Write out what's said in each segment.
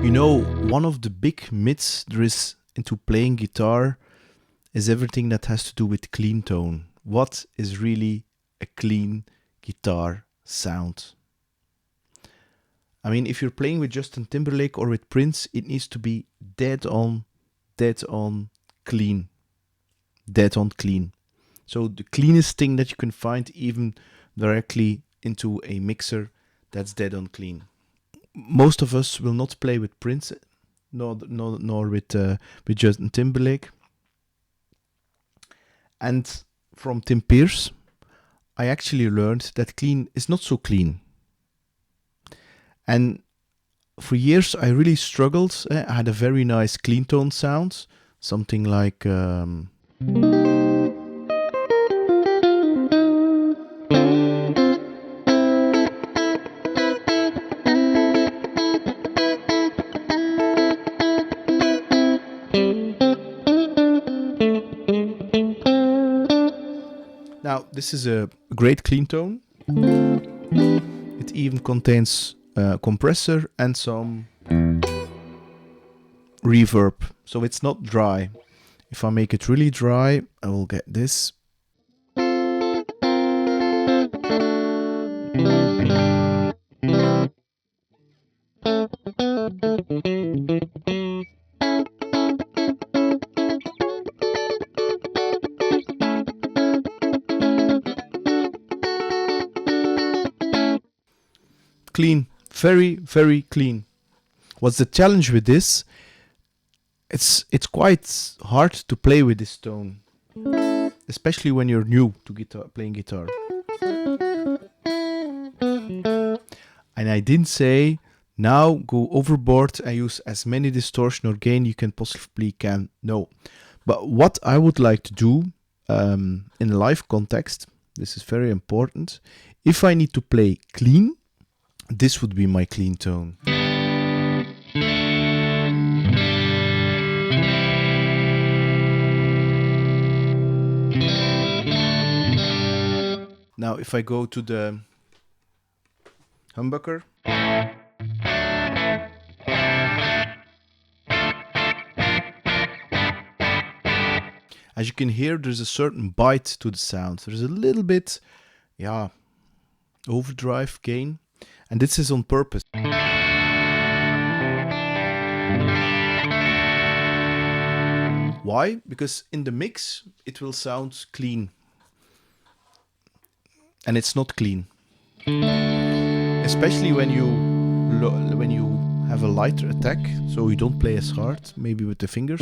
You know, one of the big myths there is into playing guitar is everything that has to do with clean tone. What is really a clean guitar sound? I mean, if you're playing with Justin Timberlake or with Prince, it needs to be dead on clean. Dead on clean. So the cleanest thing that you can find, even directly into a mixer, that's dead on clean. Most of us will not play with Prince, nor with Justin Timberlake. And from Tim Pierce, I actually learned that clean is not so clean. And for years, I really struggled. I had a very nice clean tone sound, something like. Now, this is a great clean tone. It even contains a compressor and some reverb, so it's not dry. If I make it really dry, I will get this. Clean, very, very clean. What's the challenge with this? It's quite hard to play with this tone, especially when you're new to playing guitar. And I didn't say now go overboard and use as many distortion or gain you can possibly can. No, but what I would like to do in a live context, this is very important. If I need to play clean, this would be my clean tone. Now, if I go to the humbucker, as you can hear, there's a certain bite to the sound. There's a little bit, overdrive gain, and this is on purpose. Why? Because in the mix, it will sound clean. And it's not clean, especially when you have a lighter attack, so you don't play as hard, maybe with the fingers.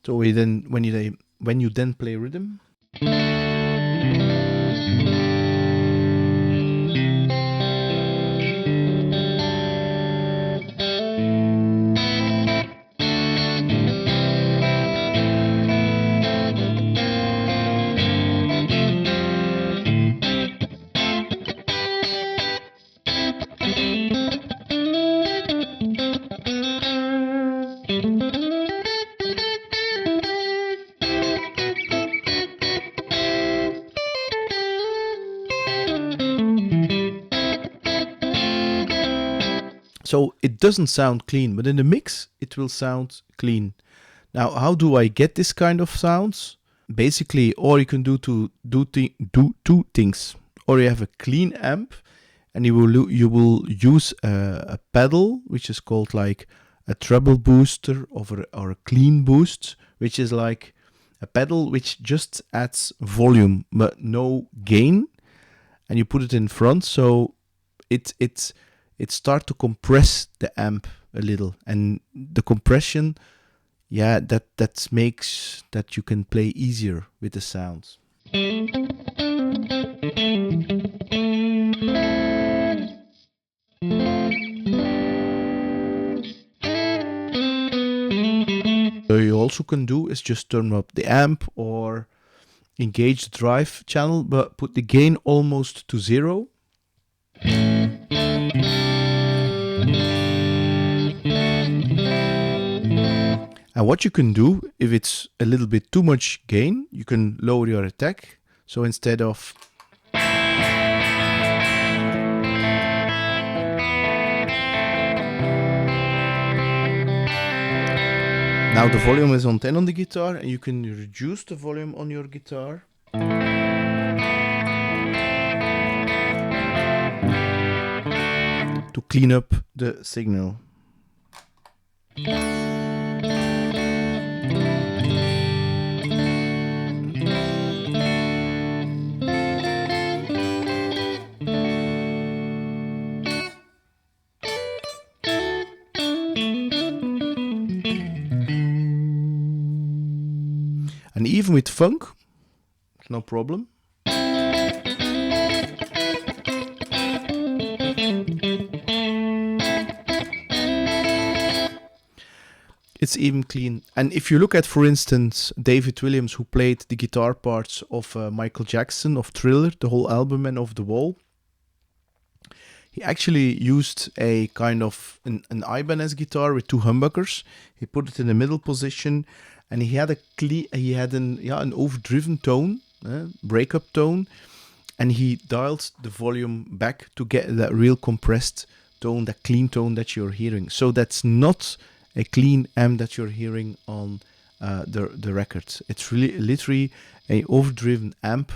So when you then play rhythm, so it doesn't sound clean, but in the mix, it will sound clean. Now, how do I get this kind of sounds? Basically, or you can do two things. Or you have a clean amp, and you will use a pedal, which is called like a treble booster or a clean boost, which is like a pedal which just adds volume but no gain, and you put it in front, so it starts to compress the amp a little, and the compression, that makes that you can play easier with the sounds. What you also can do is just turn up the amp, or engage the drive channel, but put the gain almost to 0. And what you can do, if it's a little bit too much gain, you can lower your attack. So instead of... Now the volume is on 10 on the guitar, and you can reduce the volume on your guitar. To clean up the signal. And even with funk, it's no problem. It's even clean. And if you look at, for instance, David Williams, who played the guitar parts of Michael Jackson, of Thriller, the whole album, and of The Wall, he actually used a kind of an Ibanez guitar with 2 humbuckers. He put it in the middle position, and he had an overdriven tone, breakup tone, and he dialed the volume back to get that real compressed tone, that clean tone that you're hearing. So that's not a clean amp that you're hearing on the record. It's really literally a overdriven amp,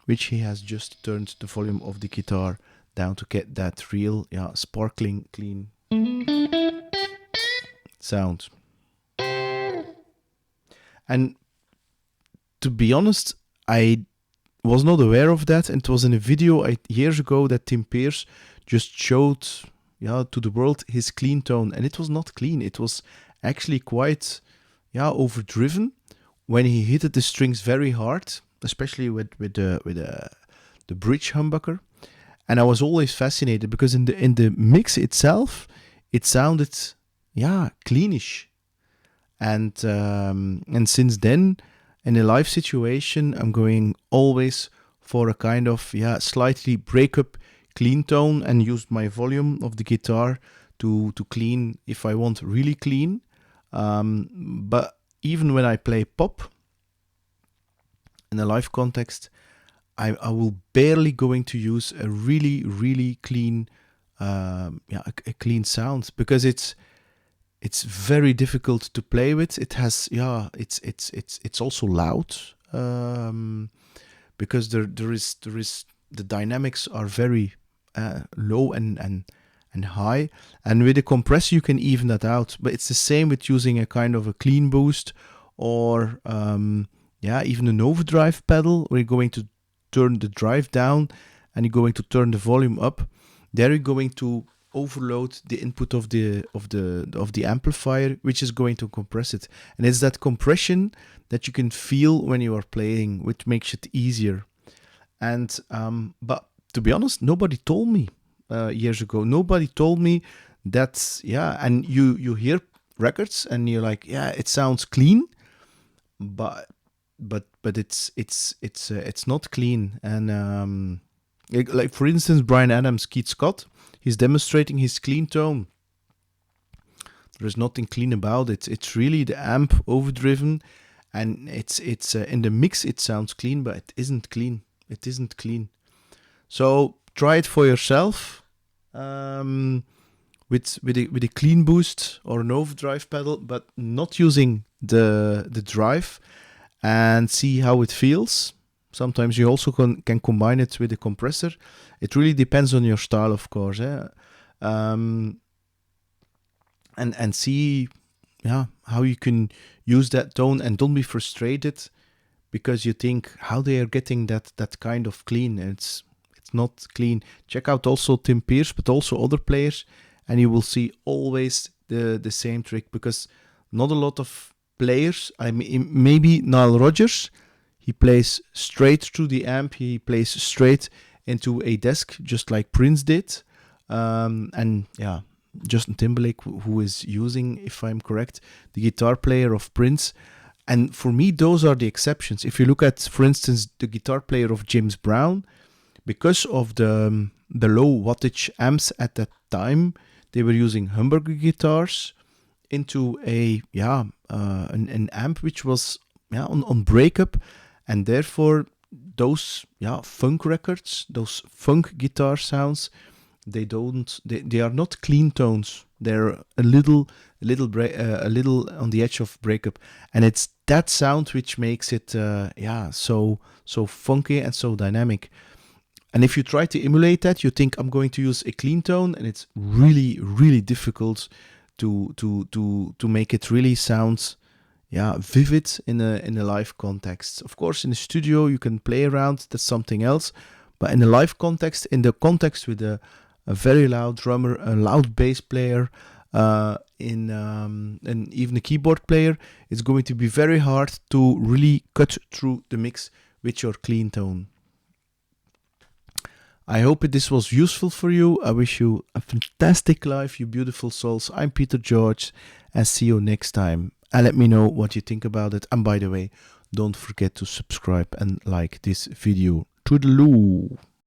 which he has just turned the volume of the guitar down to get that real, sparkling, clean sound. And to be honest, I was not aware of that, and it was in a video years ago that Tim Pierce just showed to the world his clean tone, and it was not clean. It was actually quite overdriven when he hit the strings very hard, especially with the bridge humbucker. And I was always fascinated because in the mix itself, it sounded cleanish. And since then, in a live situation, I'm going always for a kind of slightly breakup clean tone, and used my volume of the guitar to clean if I want really clean. But even when I play pop in a live context, I will barely going to use a really, really clean a clean sound, because it's very difficult to play with. It has it's also loud, because there is the dynamics are very low and high, and with the compressor you can even that out. But it's the same with using a kind of a clean boost, or even an overdrive pedal, where you're going to turn the drive down and you're going to turn the volume up. There you're going to overload the input of the amplifier, which is going to compress it. And it's that compression that you can feel when you are playing, which makes it easier. And but to be honest, nobody told me years ago. Nobody told me that. And you hear records and you're like, it sounds clean, but it's not clean. And like for instance, Bryan Adams, Keith Scott, he's demonstrating his clean tone. There is nothing clean about it. It's really the amp overdriven, and it's in the mix it sounds clean, but it isn't clean. It isn't clean. So try it for yourself, with a clean boost or an overdrive pedal, but not using the drive, and see how it feels. Sometimes you also can combine it with a compressor. It really depends on your style, of course. And see how you can use that tone, and don't be frustrated because you think how they are getting that kind of clean. It's not clean. Check out also Tim Pierce, but also other players, and you will see always the same trick, because not a lot of players, I mean, maybe Nile Rodgers, he plays straight through the amp, he plays straight into a desk, just like Prince did. And Justin Timberlake, who is using, if I'm correct, the guitar player of Prince, And for me, those are the exceptions. If you look at, for instance, the guitar player of James Brown, because of the low wattage amps at that time, they were using humbucker guitars into an amp which was on breakup, and therefore those funk records, those funk guitar sounds, they are not clean tones. They're a little on the edge of breakup, and it's that sound which makes it so funky and so dynamic. And if you try to emulate that, you think I'm going to use a clean tone, and it's really, really difficult to make it really sound vivid in a live context. Of course, in the studio you can play around, that's something else. But in a live context, in the context with a very loud drummer, a loud bass player, and even a keyboard player, it's going to be very hard to really cut through the mix with your clean tone. I hope this was useful for you. I wish you a fantastic life, you beautiful souls. I'm Peter George, and see you next time. And let me know what you think about it. And by the way, don't forget to subscribe and like this video. Toodaloo!